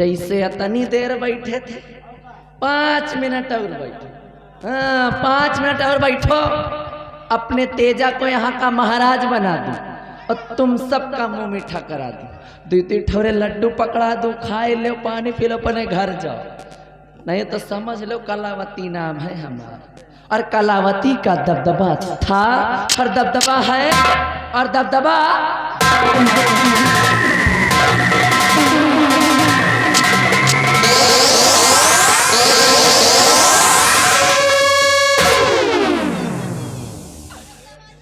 जैसे इतनी देर बैठे थे 5 मिनट और बैठो। हाँ 5 मिनट और बैठो, अपने तेजा को यहाँ का महाराज बना दूं और तुम सबका मुंह मीठा करा दूं। 2-3 ठोरे लड्डू पकड़ा दूं, खाए लो, पानी पी लो, अपने घर जाओ। नहीं तो समझ लो कलावती नाम है हमारा, और कलावती का दबदबा था और दबदबा है और दबदबा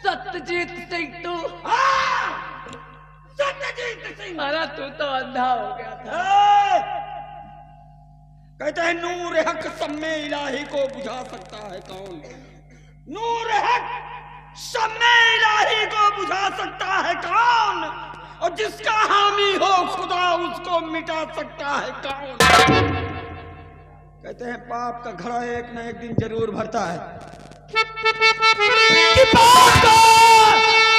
सत्यजीत सिंह। तू सत्यजीत सिंह, अरे तू तो अंधा हो गया था। कहते हैं नूर हक सम्मे इलाही को बुझा सकता है कौन? नूर हक सम्मे इलाही को बुझा सकता है कौन? और जिसका हामी हो खुदा उसको मिटा सकता है कौन? कहते हैं पाप का घड़ा एक न एक दिन जरूर भरता है। कि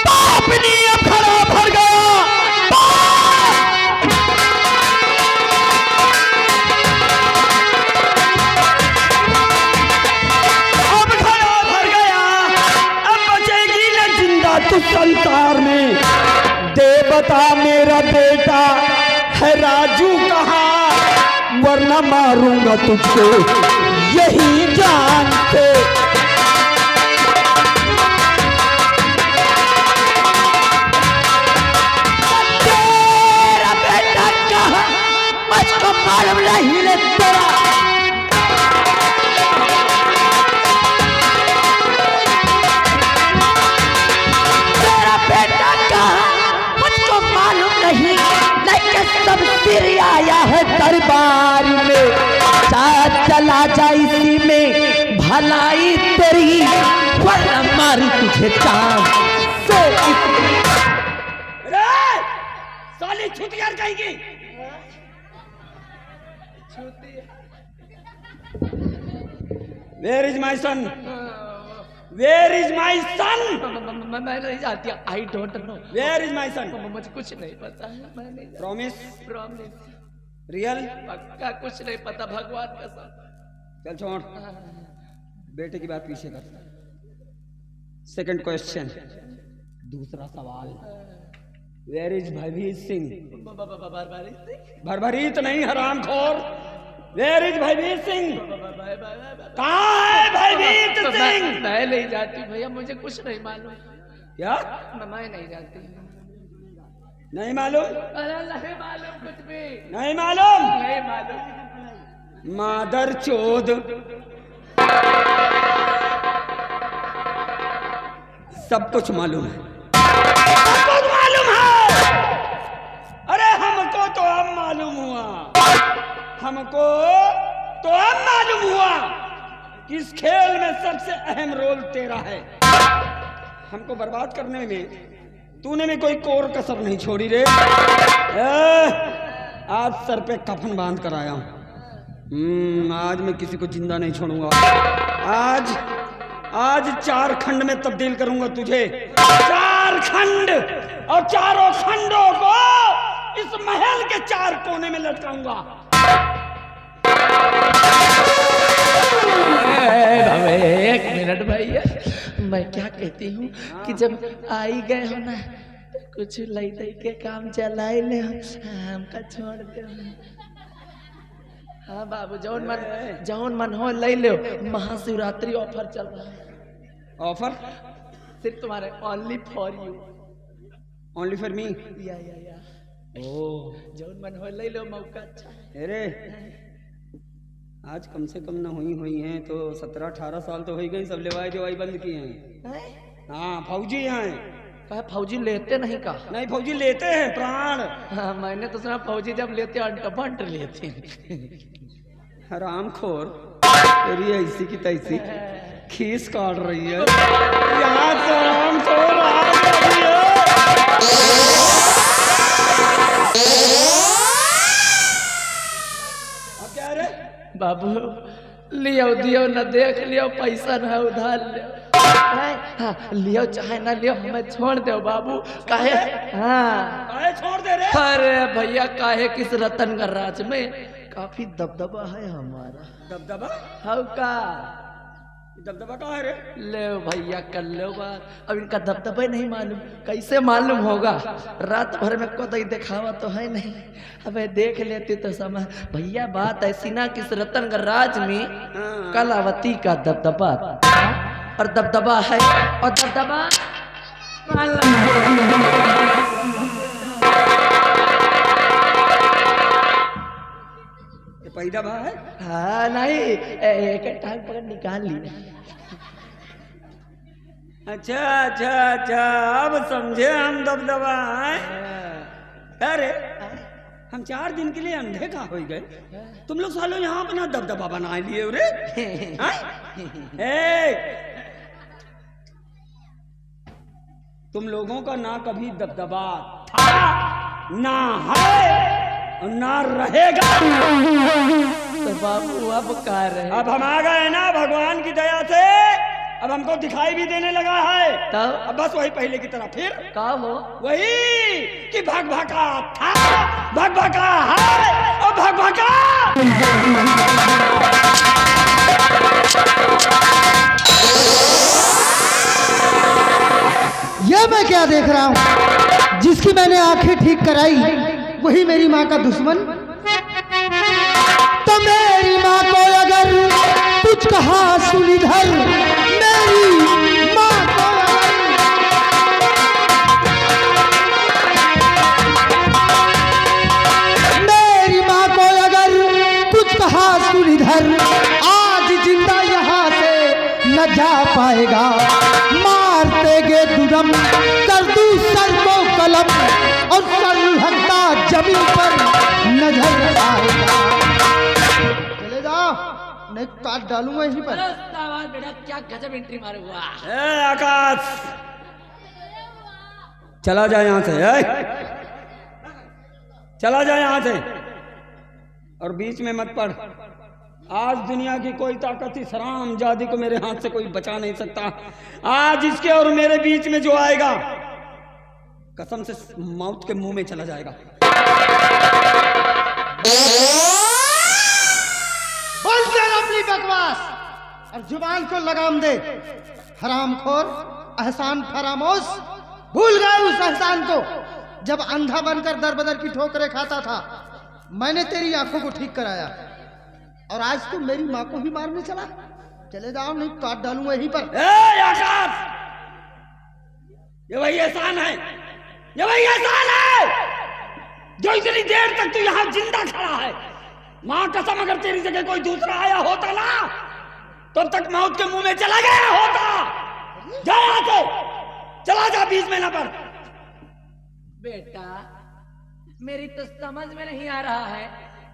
पाप नहीं अब घड़ा भर गया। तू संसार में दे बता मेरा बेटा है राजू कहाँ, वरना मारूंगा तुझको यही जान से। तेरा बेटा कहाँ मुझको मालूम नहीं रे तेरा। मुझको मालूम नहीं, लेकिन सब फिर आया है दरबार में। चला जा इसी में भलाई तेरी, वरना मारू तुझे चांद से। साली छुटियार कहेंगी। Where is my son? Where is my son? मैं नहीं जानती। I don't know. Where is my son? मुझे कुछ नहीं पता है, मैं नहीं। Promise? Promise? Real? पक्का कुछ नहीं पता, भगवान कसम। चल छोड़, बेटे की बात पीछे कर। सेकंड क्वेश्चन, दूसरा सवाल। Where is भरभीत Singh? भरभरीत नहीं, हरामखोर। Where is भरभीत Singh? कहाँ है भरभीत सिंह? मैं नहीं जाती भैया, मुझे कुछ नहीं मालूम। क्या? मैं नहीं जाती। नहीं मालूम? अरे नहीं मालूम कुछ भी। नहीं मालूम? नहीं मालूम। मादर चोद, सब कुछ मालूम है। सब कुछ मालूम है। अरे हमको तो अब मालूम हुआ, हमको तो अब मालूम हुआ कि इस खेल में सबसे अहम रोल तेरा है। हमको बर्बाद करने में तूने भी कोई कोर कसर नहीं छोड़ी रे। आज सर पे कफन बांध कर आया हूं। आज मैं किसी को जिंदा नहीं छोड़ूंगा। आज 4 खंड में तब्दील करूंगा तुझे। 4 खंड, और चारों खंडों को इस महल के 4 कोने में लटकाऊंगा। एक मिनट भैया, मैं क्या कहती हूँ कि जब आई गए हो ना तो कुछ लई के काम चलाई ले, हमका छोड़ दे। हाँ बाबू, जौन मन हो ले लो। महाशिवरात्रि ऑफर चल रहा है। ऑफर सिर्फ तुम्हारे, only for you. Only for me? या ओ जौन मन हो ले लो, मौका अच्छा है। अरे आज कम से कम ना हुई हैं तो 17-18 साल तो हो गई, सब लेवाई देवाई बंद किए हैं। हाँ फौजी यहाँ हैं। कहा फौजी लेते नहीं? कहा नहीं, फौजी लेते हैं प्राण। हाँ मैंने तो सुना फौजी जब लेते अंट लेते हैं। हरामखोर, तेरी ऐसी की तैसी खीस काट रही है यहाँ से। हरामखोर आ रही है। अब क्या रे बाबू, लियो दियो न देख लियो, पैसा न उधार लियो। हाँ, लियो चाहे ना लियो हमें छोड़ दो बाबू। काहे? हाँ काहे छोड़ दे रे? अरे भैया काहे किस रतनगढ़ राज में काफी दबदबा है हमारा। दबदबा? हाँ का दबदबा कहाँ है रे? ले भैया कर लो बात। अब इनका दबदबा नहीं मालूम, कैसे मालूम होगा? रात भर में कोई दिखावा तो है नहीं। अबे देख लेते तो समझ। भैया बात ऐसी ना कि इस रतनगढ़ राज में कलावती का दबदबा और दबदबा है और दबदबा ये पैदा बा है? हाँ नहीं, एक टांग पकड़ निकाल ली। अच्छा अच्छा अच्छा, अब समझे हम दबदबा हैं। अरे हम 4 दिन के लिए अंधे कहाँ हो गए? तुम लोग सालों यहाँ अपना दबदबा बना लिए रे। तुम लोगों का ना कभी दबदबा था, ना है और ना रहेगा। तो बाबू अब कह रहे? अब हम आ गए ना भगवान की दया से, अब हमको दिखाई भी देने लगा है। तब अब बस वही पहले की तरह फिर का हो? वही कि भगभका था, भगभका है और भगभका। यह मैं क्या देख रहा हूँ? जिसकी मैंने आंखें ठीक कराई वही मेरी माँ का दुश्मन। तो मेरी माँ को अगर कुछ कहा सुनिधर, मेरी माँ को अगर कुछ कहा सुनिधर, आज जिंदा यहाँ से न जा पाएगा। मारते गे दुदम कर दूं सर को कलम और सर लुढ़कता जमीन पर नजर आएगा। चले जाओ नहीं काट डालूंगा यहीं पर। बेटा क्या गजब एंट्री मारे हुआ। आकाश चला जाए यहाँ से, चला जाए यहाँ से और बीच में मत पड़। आज दुनिया की कोई ताकत इस हरामजादी को मेरे हाथ से कोई बचा नहीं सकता। आज इसके और मेरे बीच में जो आएगा कसम से मौत के मुंह में चला जाएगा। बोल दे अपनी बकवास और जुबान को लगाम दे। हरामखोर, एहसान फरामोश, भूल गए उस एहसान को जब अंधा बनकर दर बदर की ठोकरें खाता था। मैंने तेरी आंखों को ठीक कराया और आज तू मेरी माँ को ही मारने चला। चले जाओ नहीं काट डालूंगा यहीं पर। आकाश ये वही एहसान है, ये वही एहसान है जो इतनी देर तक तू यहाँ जिंदा खड़ा है। माँ कसम अगर तेरी जगह कोई दूसरा आया होता ना तब तक मौत के मुंह में चला गया होता। जा यहाँ से, चला जा, बीच में ना पड़। बेटा मेरी तो समझ में नहीं आ रहा है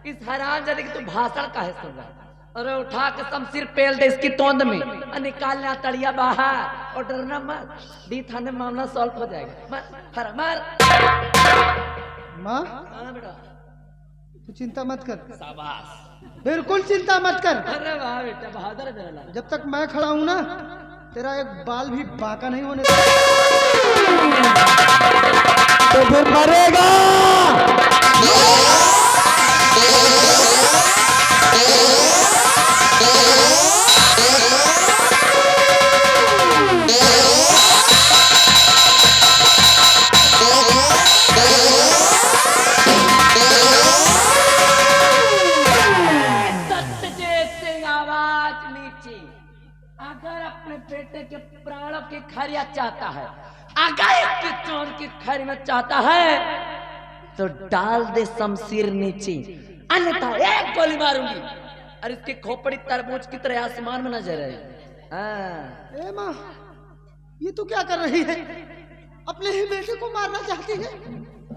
इस हरामजादे की तू भाषण काहे सुन रहा है? अरे उठा के शमशीर पेल दे इसकी तोंद में और निकालना तड़िया बाहर और डरना मत। डी थाने में मामला सॉल्व हो जाएगा। मार मार। माँ हाँ बेटा तू चिंता मत कर। शाबाश। बिल्कुल चिंता मत कर। अरे वाह बेटा बहादुर है मेरा। जब तक मैं खड़ा हूं ना तेरा एक बाल भी बांका नहीं होने तो फिर मरेगा। अगर अपने बेटे के प्राणों की खैरिया चाहता है, अगर इसके चोर की खैरियत चाहता है तो डाल दे शमशीर नीचे, अन्यथा एक गोली मारूंगी और इसकी खोपड़ी तरबूज की तरह आसमान में नजर है। ए माँ ये तू क्या कर रही है? अपने ही बेटे को मारना चाहती है?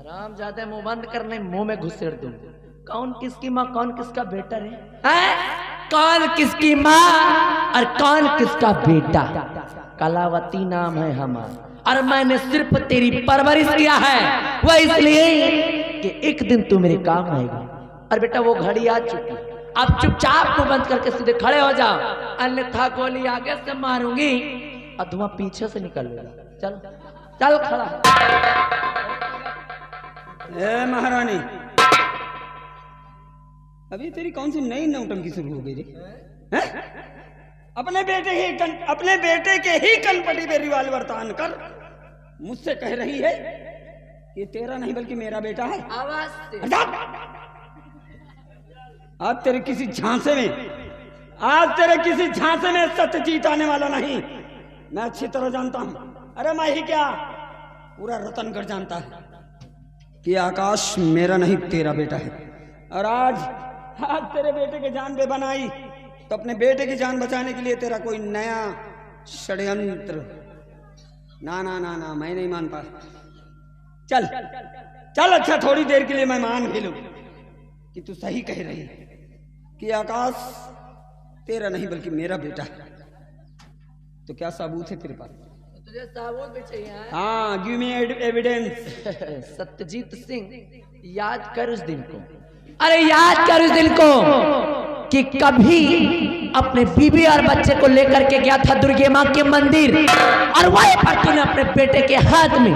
आराम ज्यादा मुंह बंद करने मुंह में घुसेड़ दूं। कौन किसकी माँ कौन किसका बेटा है? कौन किसकी माँ और कौन किसका बेटा? कलावती नाम है हमारा और मैंने सिर्फ तेरी परवरिश किया है वह इसलिए कि एक दिन तू मेरे काम आएगा। और बेटा वो घड़ी आ चुकी, अब चुपचाप मुंह बंद करके सीधे खड़े हो जाओ, अन्यथा गोली आगे से मारूंगी और धुआं पीछे से निकलेगा। चल चल खड़ा। ए महारानी, अभी तेरी कौन सी नई नौटंकी शुरू हो गई रे? हैं? अपने बेटे के ही कनपटी पे रिवाल्वर तान कर मुझसे कह रही है कि तेरा नहीं बल्कि मेरा बेटा है। आवाज से आज तेरे किसी झांसे में सत्यजीत आने वाला नहीं। मैं अच्छी तरह जानता हूं, अरे मैं ही क्या पूरा रतनगढ़ जानता है कि आकाश मेरा नहीं तेरा बेटा है। और आज तेरे बेटे की जान बेबन आई तो अपने बेटे की जान बचाने के लिए तेरा कोई नया षड्यंत्र। ना ना ना ना, मैं नहीं मानता। चल चल, अच्छा थोड़ी देर के लिए मैं मान भी लूं कि तू सही कह रही है कि आकाश तेरा नहीं बल्कि मेरा बेटा है। तो क्या सबूत है तेरे पास? तुझे सबूत भी चाहिए? हाँ, give me evidence. Satyajit Singh, याद कर उस दिन को, अरे याद कर उस दिन को कि कभी अपने बीबी और बच्चे को लेकर के गया था दुर्गे माँ के मंदिर, और वहीं पर तूने अपने बेटे के हाथ में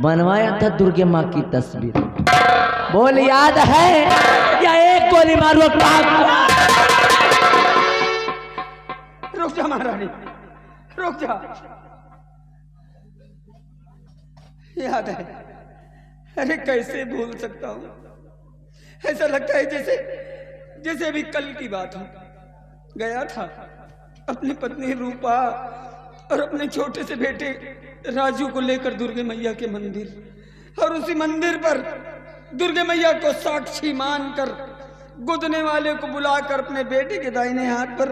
बनवाया था दुर्गे माँ की तस्वीर। बोल याद है या एक गोली मारो? रुक जा महारानी, रुक जा। याद है? अरे कैसे भूल सकता हूं? ऐसा लगता है जैसे अभी कल की बात हो। गया था अपनी पत्नी रूपा और अपने छोटे से बेटे राजू को लेकर दुर्गे मैया के मंदिर, और उसी मंदिर पर दुर्गे मैया को साक्षी मानकर गुदने वाले को बुलाकर अपने बेटे के दाहिने हाथ पर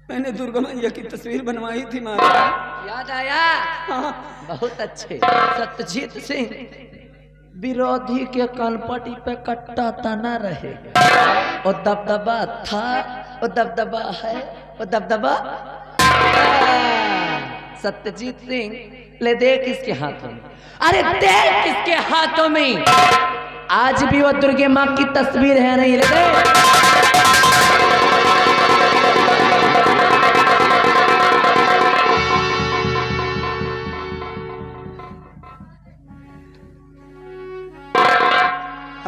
मैंने दुर्गा मैया की तस्वीर बनवाई थी। महाराज याद आया? हाँ। बहुत अच्छे। सत्यजीत सिंह, विरोधी के कनपटी पे कट्टा तना रहे, वो दबदबा था, वो दबदबा है, वो दबदबा। सत्यजीत सिंह, ले देख इसके हाथों में, अरे देख इसके हाथों में आज भी वो दुर्गे माँ की तस्वीर है, नहीं? ले देख।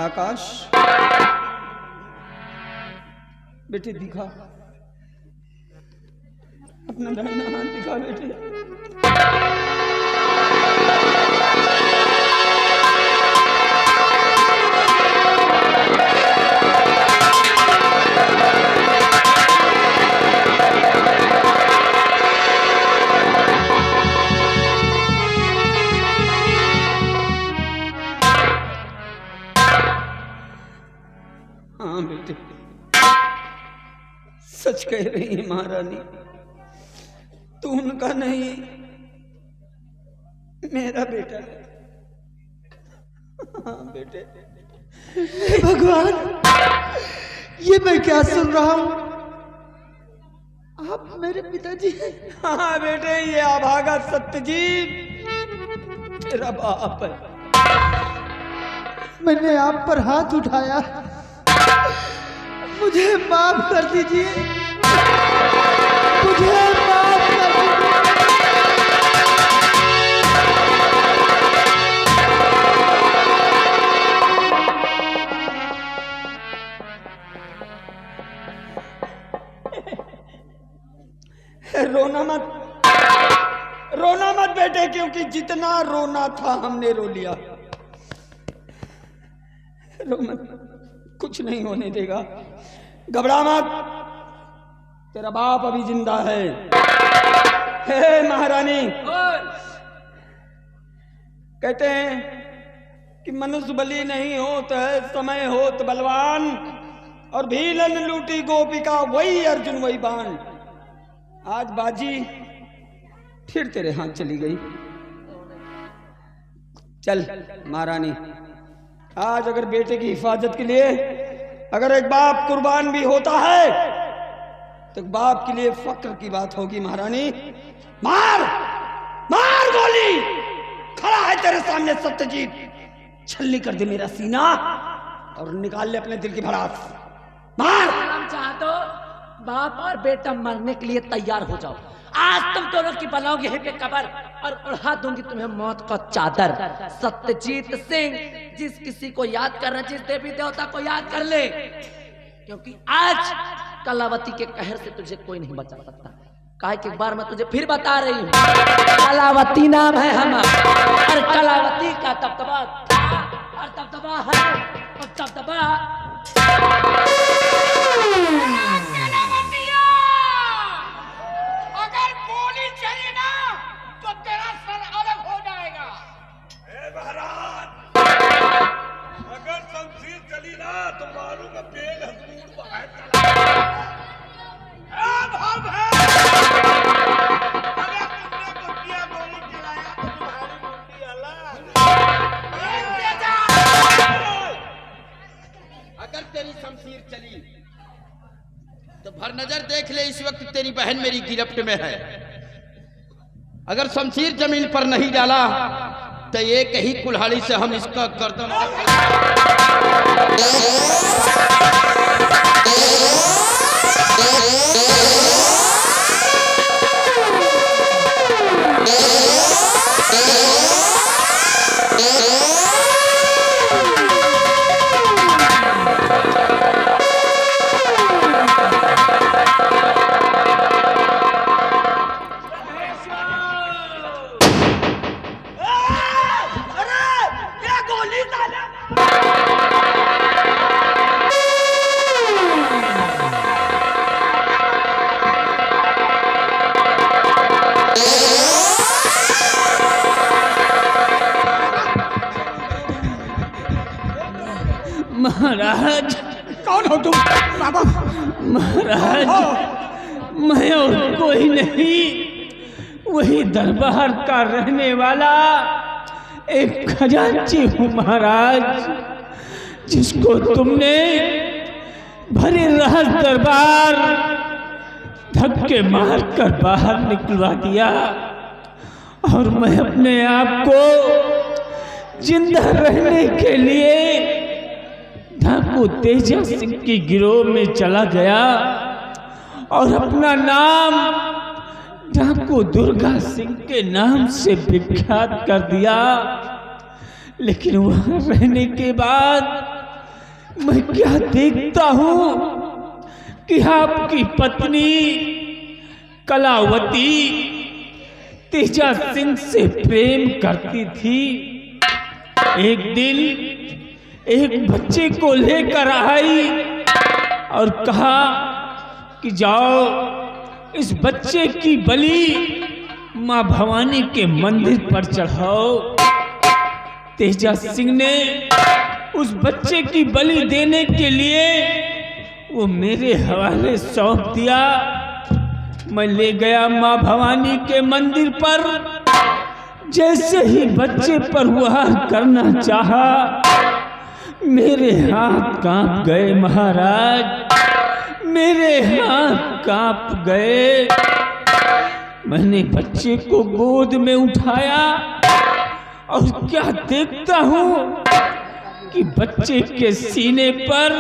आकाश बेटे दिखा, अपना दाहिना हाथ दिखा बेटे। हाँ बेटे, सच कह रही है महारानी, तू उनका नहीं मेरा बेटा है। हाँ बेटे। भगवान, ये मैं क्या सुन रहा हूँ? आप मेरे पिताजी हैं? हाँ बेटे, ये अभागा सत्यजीत तेरा बाप है। मैंने आप पर हाथ उठाया, मुझे माफ कर दीजिए, मुझे माफ कर दीजिए। रोना मत बेटे, क्योंकि जितना रोना था हमने रो लिया। रो मत, कुछ नहीं होने देगा, घबरा मत, तेरा बाप अभी जिंदा है। हे महारानी, कहते हैं कि मनुष्य बलि नहीं होत है, समय होत बलवान, और भीलन लूटी गोपिका वही अर्जुन वही बाण। आज बाजी फिर तेरे हाथ चली गई। चल महारानी, आज अगर बेटे की हिफाजत के लिए अगर एक बाप कुर्बान भी होता है तो एक बाप के लिए फक्र की बात होगी। महारानी, मार मार गोली, खड़ा है तेरे सामने सत्यजीत, छलनी कर दे मेरा सीना और निकाल ले अपने दिल की भड़ास। मार। हम चाहतो बाप और बेटा मरने के लिए तैयार हो जाओ। आज तुम दोनों की बनाओगे यहीं पे कबर और उड़ा दूंगी तुम्हें मौत का चादर। सत्यजीत सिंह, जिस किसी को याद करना, जिस देवी देवता को याद कर ले, क्योंकि आज कलावती के कहर से तुझे कोई नहीं बचा सकता। काहे कि एक बार मैं तुझे फिर बता रही हूँ, कलावती नाम है हमारा और कलावती का दबदबा और दबदबा है और दबदबा। अगर गोली चली ना तो तेरा सर अलग हो जाएगा। महाराज, अगर शमशीर चली ना तो मारूंगा पेड़ हजूर बाहर चला। अब है अगर तुमने कुत्तिया गोली चलाया तो तुम्हारी मुंडी अलग। अगर तेरी शमशीर चली तो भर नजर देख ले, इस वक्त तेरी बहन मेरी गिरफ्त में है। अगर शमशीर जमीन पर नहीं डाला तो एक ही कुल्हाड़ी से हम इसका गर्दन महाराज। कौन हो तुम? बाबा महाराज, मैं और कोई नहीं, वही दरबार का रहने वाला एक खजांची हूँ महाराज, जिसको तुमने भरे राज दरबार धक्के मारकर बाहर निकलवा दिया और मैं अपने आप को जिंदा रहने के लिए डाकू तेजा सिंह की गिरोह में चला गया और अपना नाम डाकू दुर्गा सिंह के नाम से विख्यात कर दिया। लेकिन वहां रहने के बाद मैं क्या देखता हूं कि आपकी पत्नी कलावती तेजा सिंह से प्रेम करती थी। एक दिन एक बच्चे को लेकर आई और कहा कि जाओ इस बच्चे की बलि मां भवानी के मंदिर पर चढ़ाओ। तेजा सिंह ने उस बच्चे की बलि देने के लिए वो मेरे हवाले सौंप दिया। मैं ले गया मां भवानी के मंदिर पर। जैसे ही बच्चे पर वार करना चाहा, मेरे हाथ कांप गए महाराज, मेरे हाथ कांप गए। मैंने बच्चे को गोद में उठाया और क्या देखता हूँ कि बच्चे के सीने पर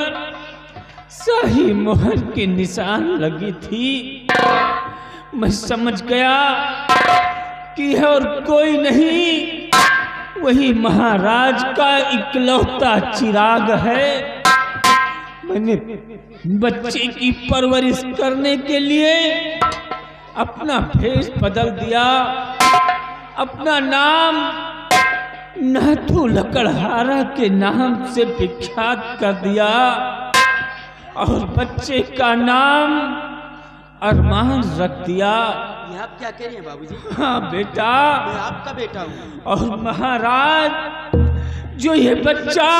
शाही मोहर के निशान लगी थी। मैं समझ गया कि यह और कोई नहीं, वही महाराज का इकलौता चिराग है। मैंने बच्चे की परवरिश करने के लिए अपना भेष बदल दिया, अपना नाम नाथू लकड़हारा के नाम से विख्यात कर दिया और बच्चे का नाम अरमान रख दिया। ये आप क्या कह रही हैं बाबूजी? हाँ बेटा, मैं आपका बेटा हूँ। और महाराज जो ये बच्चा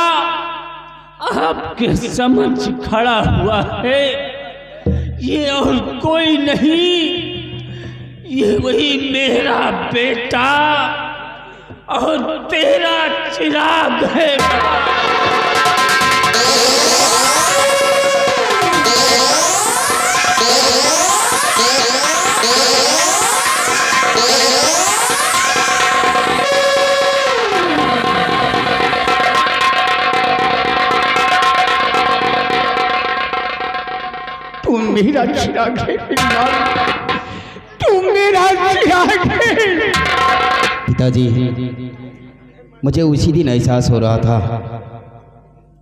आपके समक्ष खड़ा हुआ है, ये और कोई नहीं, ये वही मेरा बेटा और तेरा चिराग है। तुम मेरा चिराग है, तू तुम मेरा त्यागी। पिताजी, मुझे उसी दिन एहसास हो रहा था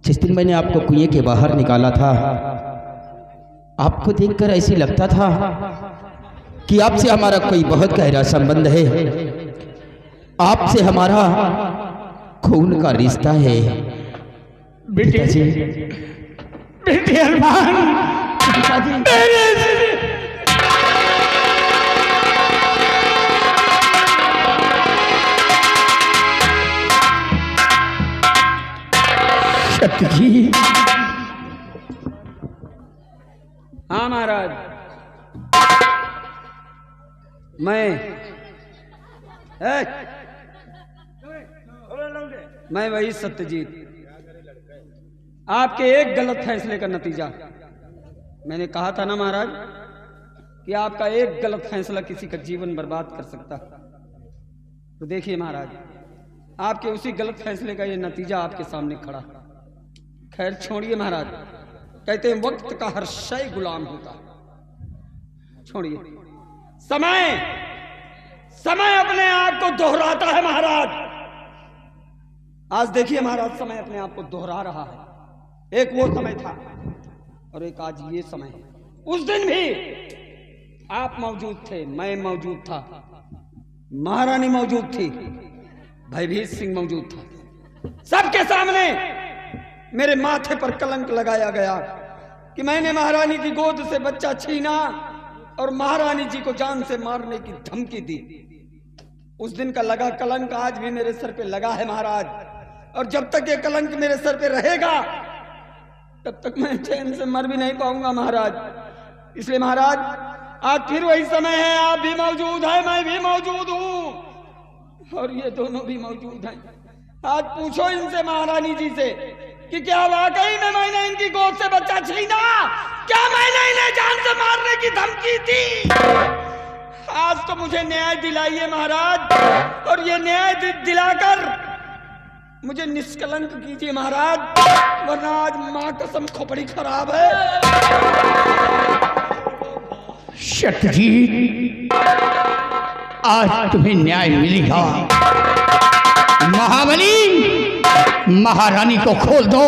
जिस दिन मैंने आपको कुएं के बाहर निकाला था। आपको देखकर ऐसी लगता था कि आपसे हमारा कोई बहुत गहरा संबंध है, आपसे हमारा खून का रिश्ता है। बेटे, बेटे अरमान, सत्यजीत। हाँ महाराज, मैं वही सत्यजीत, आपके एक गलत फैसले का नतीजा। मैंने कहा था ना महाराज कि आपका एक गलत फैसला किसी का जीवन बर्बाद कर सकता। तो देखिए महाराज, आपके उसी गलत फैसले का ये नतीजा आपके सामने खड़ा। खैर छोड़िए महाराज, कहते हैं वक्त का हर शय गुलाम होता है। छोड़िए, समय अपने आप को दोहराता है महाराज। आज देखिए महाराज, समय अपने आप को दोहरा रहा है। एक वो समय था और एक आज ये समय है। उस दिन भी आप मौजूद थे, मैं मौजूद था, महारानी मौजूद थी, भयभीत सिंह मौजूद था। सबके सामने मेरे माथे पर कलंक लगाया गया कि मैंने महारानी की गोद से बच्चा छीना और महारानी जी को जान से मारने की धमकी दी। उस दिन का लगा कलंक आज भी मेरे सर पे लगा है महाराज, और जब तक ये कलंक मेरे सर पे रहेगा तब तक मैं चैन से मर भी नहीं पाऊंगा महाराज। इसलिए महाराज, आज फिर वही समय है, आप भी मौजूद है, मैं भी मौजूद हूं और ये दोनों भी मौजूद हैं। आज पूछो इनसे, महारानी जी से, कि क्या वाकई में मैंने इनकी गोद से बच्चा छीना? क्या मैंने इन्हें जान से मारने की धमकी दी? आज तो मुझे न्याय दिलाइए महाराज, और ये न्याय दिलाकर मुझे निष्कलंक कीजिए महाराज, वरना आज मां कसम खोपड़ी खराब है। सत्यजीत, आज तुम्हें न्याय मिलेगा। महाबली, महारानी को खोल दो।